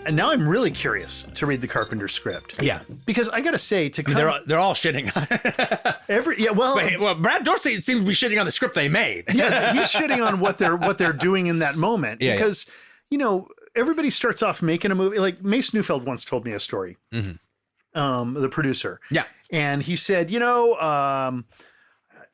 And now I'm really curious to read the Carpenter script. Yeah. Because I got to say, They're all shitting on it. Well, Brad Dourif seems to be shitting on the script they made. Yeah, he's shitting on what they're doing in that moment. Yeah, because, everybody starts off making a movie. Like Mace Neufeld once told me a story, the producer. Yeah. And he said,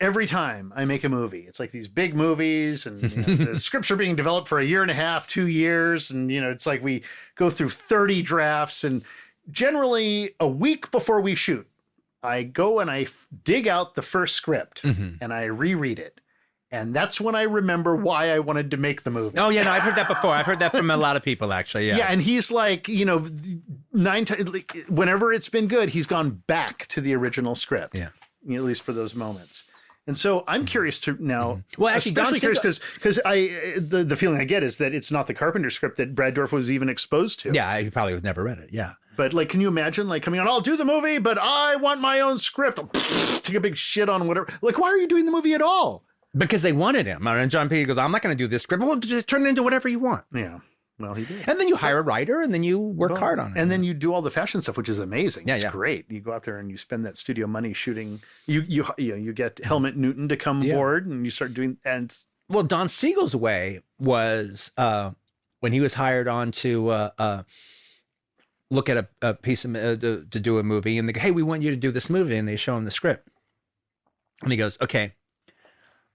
every time I make a movie, it's like these big movies and the scripts are being developed for a year and a half, 2 years. And, it's like we go through 30 drafts, and generally a week before we shoot, I go and I dig out the first script and I reread it. And that's when I remember why I wanted to make the movie. Oh, yeah, no, I've heard that before. I've heard that from a lot of people, actually. Yeah. Yeah. And he's like, 9 times, whenever it's been good, he's gone back to the original script. Yeah. At least for those moments. And so I'm curious to now, well, actually, especially curious because the feeling I get is that it's not the Carpenter script that Brad Dourif was even exposed to. Yeah, he probably would never read it. Yeah. But can you imagine coming on, I'll do the movie, but I want my own script. Take a big shit on whatever. Why are you doing the movie at all? Because they wanted him. And John P. goes, I'm not going to do this script. Well, just turn it into whatever you want. Yeah. Well, he did. And then you hire a writer, and then you work hard on it. And then you do all the fashion stuff, which is amazing. Yeah, it's great. You go out there and you spend that studio money shooting. You get Helmut Newton to come aboard, and you start doing. And well, Don Siegel's way was when he was hired on to look at a piece of to do a movie, and they go, "Hey, we want you to do this movie," and they show him the script, and he goes, "Okay,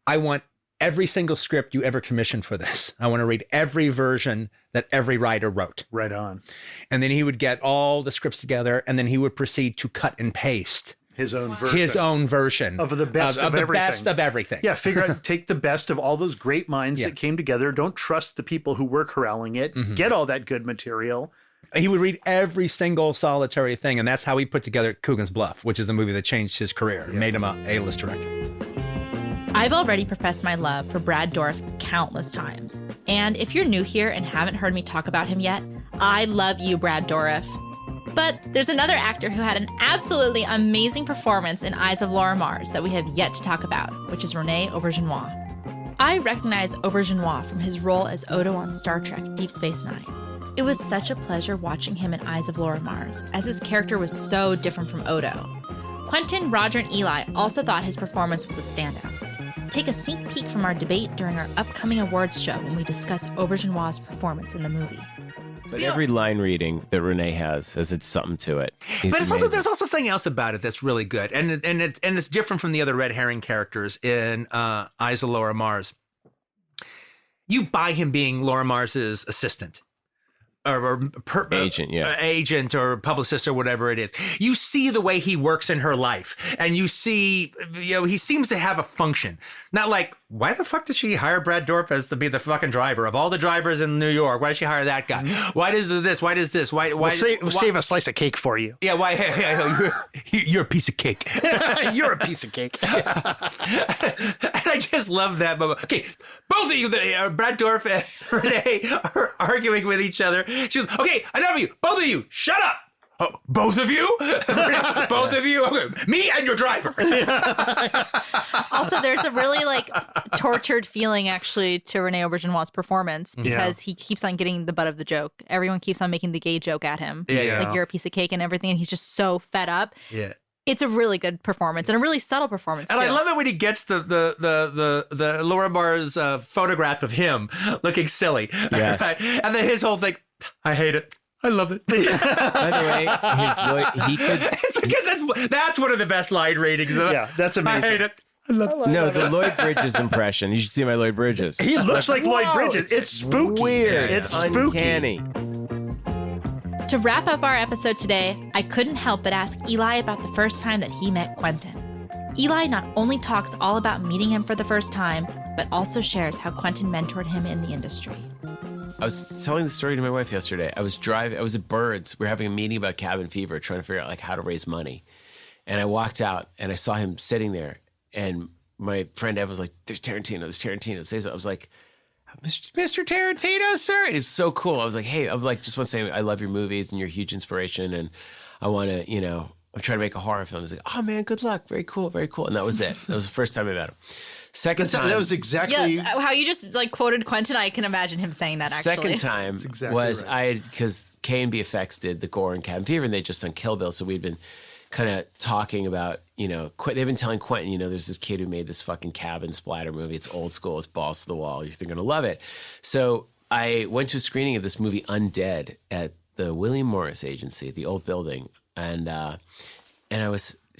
I want every single script you ever commissioned for this. I want to read every version that every writer wrote." Right on. And then he would get all the scripts together, and then he would proceed to cut and paste his own version of the best of everything. Best of everything. Yeah, take the best of all those great minds that came together. Don't trust the people who were corralling it. Get all that good material. He would read every single solitary thing, and that's how he put together Coogan's Bluff, which is the movie that changed his career and made him a A-list director. I've already professed my love for Brad Dourif countless times. And if you're new here and haven't heard me talk about him yet, I love you, Brad Dourif. But there's another actor who had an absolutely amazing performance in Eyes of Laura Mars that we have yet to talk about, which is Rene Auberjonois. I recognize Auberjonois from his role as Odo on Star Trek Deep Space Nine. It was such a pleasure watching him in Eyes of Laura Mars, as his character was so different from Odo. Quentin, Roger, and Eli also thought his performance was a standout. Take a sneak peek from our debate during our upcoming awards show when we discuss Auberjonois' performance in the movie. But every line reading that Rene has it's something to it. But there's also something else about it that's really good, and it's different from the other red herring characters in Eyes of Laura Mars. You buy him being Laura Mars's assistant. Agent or publicist or whatever it is. You see the way he works in her life, and you see, he seems to have a function. Not like, why the fuck did she hire Brad Dourif as to be the fucking driver of all the drivers in New York? Why did she hire that guy? Why does this? Why does this? Why? We'll save a slice of cake for you. Yeah. Why? You're a piece of cake. You're a piece of cake. And I just love that moment. Okay, both of you, Brad Dourif and Rene, are arguing with each other. She goes, okay, enough of you. Both of you, shut up. Oh, both of you? Both of you? Okay. Me and your driver. Also, there's a really tortured feeling actually to Rene Auberjonois' performance because he keeps on getting the butt of the joke. Everyone keeps on making the gay joke at him. Yeah. Like, you're a piece of cake and everything. And he's just so fed up. Yeah. It's a really good performance and a really subtle performance, and too. I love it when he gets the Laura Mars photograph of him looking silly. Yes. Right? And then his whole thing, I hate it. I love it. By the way, that's one of the best line ratings. Yeah, that's amazing. I hate it. I love it. No, the Lloyd Bridges impression. You should see my Lloyd Bridges. He looks like Lloyd Bridges. It's spooky. Weird. It's spooky. Uncanny. To wrap up our episode today, I couldn't help but ask Eli about the first time that he met Quentin. Eli not only talks all about meeting him for the first time, but also shares how Quentin mentored him in the industry. I was telling the story to my wife yesterday. I was at Birds. We were having a meeting about cabin fever, trying to figure out how to raise money. And I walked out and I saw him sitting there. And my friend Ev was like, there's Tarantino. Say something. I was like, Mr. Tarantino, sir. And it's so cool. I was like, hey, just want to say I love your movies and you're a huge inspiration. And I want to, I'm trying to make a horror film. He's like, oh man, good luck. Very cool. Very cool. And that was it. That was the first time I met him. Second time. That was exactly. Yeah, how you just like quoted Quentin. I can imagine him saying that. Actually, Second time exactly was right. because K&BFX did the gore and Cabin Fever, and they just done Kill Bill, so we'd been kind of talking about, they've been telling Quentin, there's this kid who made this fucking cabin splatter movie. It's old school. It's balls to the wall. You're going to love it. So I went to a screening of this movie Undead at the William Morris Agency, the old building, and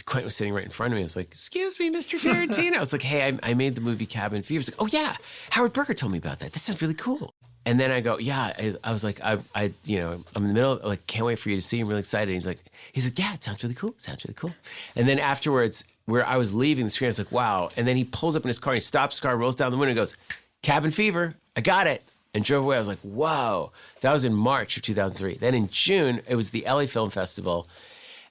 Quentin was sitting right in front of me. I was like, "Excuse me, Mr. Tarantino." I was like, "Hey, I made the movie Cabin Fever." He's like, "Oh yeah, Howard Berger told me about that. That sounds really cool." And then I go, "Yeah." I was like, I'm in the middle of, like, can't wait for you to see. I'm really excited. And he's like, "Yeah, it sounds really cool. Sounds really cool." And then afterwards, where I was leaving the screen, I was like, "Wow." And then he pulls up in his car, and he stops his car, rolls down the window, and goes, "Cabin Fever, I got it." And drove away. I was like, "Whoa." That was in March of 2003. Then in June, it was the LA Film Festival,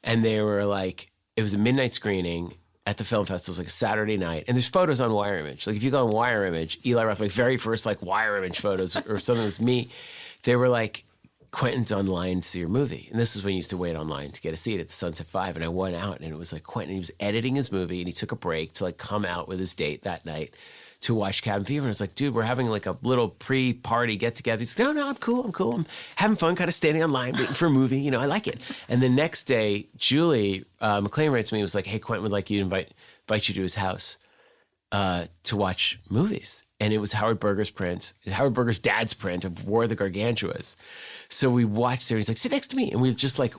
and they were like, it was a midnight screening at the film festival. It was like a Saturday night. And there's photos on Wire Image. Like, if you go on Wire Image, Eli Roth, my very first like Wire Image photos or something was me. They were like, "Quentin's online to see your movie." And this was when you used to wait online to get a seat at the Sunset 5. And I went out, and it was like Quentin, he was editing his movie, and he took a break to like come out with his date that night to watch Cabin Fever. And I was like, "Dude, we're having like a little pre-party get-together." He's like, No, I'm cool. I'm having fun, kind of standing online, waiting for a movie. I like it. And the next day, Julie McLean writes to me and was like, "Hey, Quentin would like you to invite you to his house to watch movies." And it was Howard Berger's dad's print of War of the Gargantuas. So we watched there. He's like, "Sit next to me." And we just like,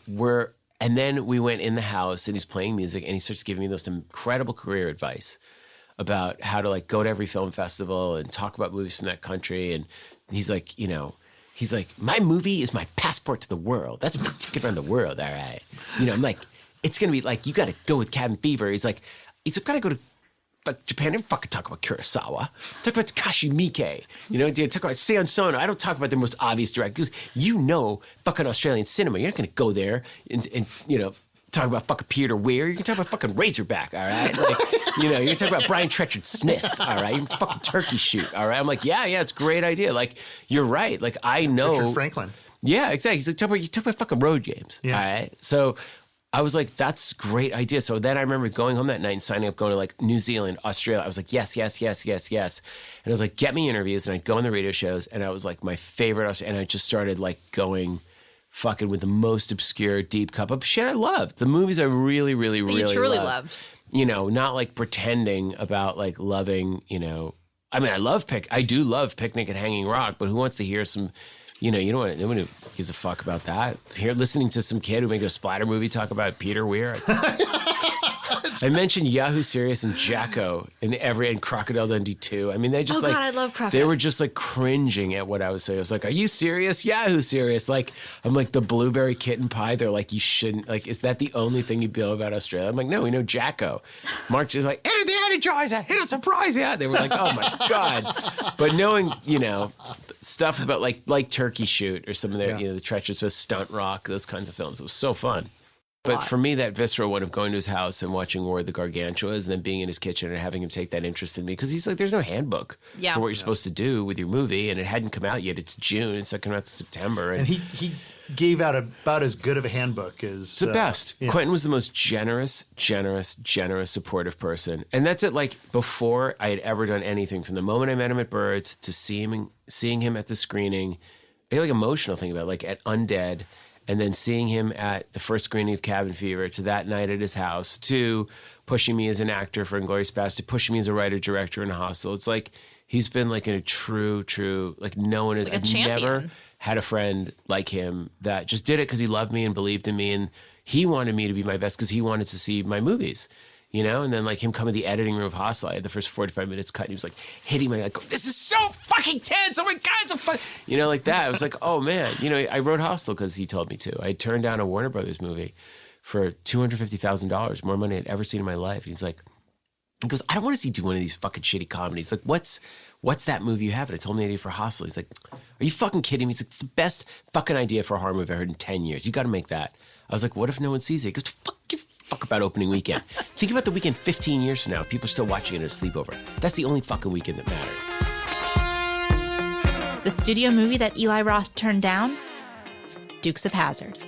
and then we went in the house, and he's playing music, and he starts giving me this incredible career advice about how to like go to every film festival and talk about movies from that country. And he's like, "My movie is my passport to the world. That's my ticket around the world. All right." I'm like, "It's going to be like, you got to go with Cabin Fever." He's like, "Got to go to like Japan. I don't fucking talk about Kurosawa. Talk about Takashi Miike. Talk about Seon Sono. I don't talk about the most obvious directors. Fucking Australian cinema. You're not going to go there and talk about fucking Peter Weir. You can talk about fucking Razorback, all right? Like, you're talking about Brian Trenchard Smith, all right? You can fucking turkey shoot, all right? I'm like, yeah, it's a great idea. Like, you're right. Like, I know. Richard Franklin. Yeah, exactly. He's like, you talk about fucking road games, all right? So I was like, that's a great idea. So then I remember going home that night and signing up, going to like New Zealand, Australia. I was like, yes. And I was like, get me interviews. And I'd go on the radio shows. And I was like, my favorite. And I just started like going fucking with the most obscure deep cup of shit I loved. The movies I really, really, really you truly loved. Not like pretending about like loving, I mean, I do love Picnic at Hanging Rock, but who wants to hear some, you don't want nobody gives a fuck about that. Here, listening to some kid who made a splatter movie talk about Peter Weir. I mentioned Yahoo Serious and Jacko and Crocodile Dundee 2. I mean, they just God, I love Crocodile. They were just like cringing at what I was saying. I was like, "Are you serious? Yahoo Serious?" Like, I'm like, the blueberry kitten pie. They're like, "You shouldn't, like, is that the only thing you know about Australia?" I'm like, "No, we know Jacko." Mark's just like, "Enter the energizer, hit a surprise." Yeah. They were like, "Oh my God." But knowing, stuff about like Turkey Shoot or some of their, the Treacherous with Stunt Rock, those kinds of films. It was so fun. But for me, that visceral one of going to his house and watching War of the Gargantuas and then being in his kitchen and having him take that interest in me, because he's like, there's no handbook for what you're supposed to do with your movie, and it hadn't come out yet. It's June. It's not coming out in September. And he gave out about as good of a handbook as... It's the best. Yeah. Quentin was the most generous, supportive person. And that's it. Like, before I had ever done anything, from the moment I met him at Birds to seeing him at the screening, I get like emotional thing about it, like at Undead, and then seeing him at the first screening of Cabin Fever, to that night at his house, to pushing me as an actor for Inglourious Basterds, to pushing me as a writer-director in Hostel. It's like, he's been like a true, like, no one has, like a champion. Never had a friend like him that just did it because he loved me and believed in me, and he wanted me to be my best because he wanted to see my movies. And then like him coming to the editing room of Hostel, I had the first 45 minutes cut, and he was like hitting me, like, "This is so fucking tense. Oh my God, it's so fun." Like that. I was like, oh man, I wrote Hostel because he told me to. I turned down a Warner Brothers movie for $250,000, more money I'd ever seen in my life. He goes, "I don't want to see you do one of these fucking shitty comedies. Like, what's that movie you have?" And I told him the idea for Hostel. He's like, "Are you fucking kidding me?" He's like, "It's the best fucking idea for a horror movie I've heard in 10 years. You got to make that." I was like, "What if no one sees it?" He goes, give a fuck about opening weekend. Think about the weekend 15 years from now. People are still watching it at a sleepover. That's the only fucking weekend that matters. The studio movie that Eli Roth turned down? Dukes of Hazzard.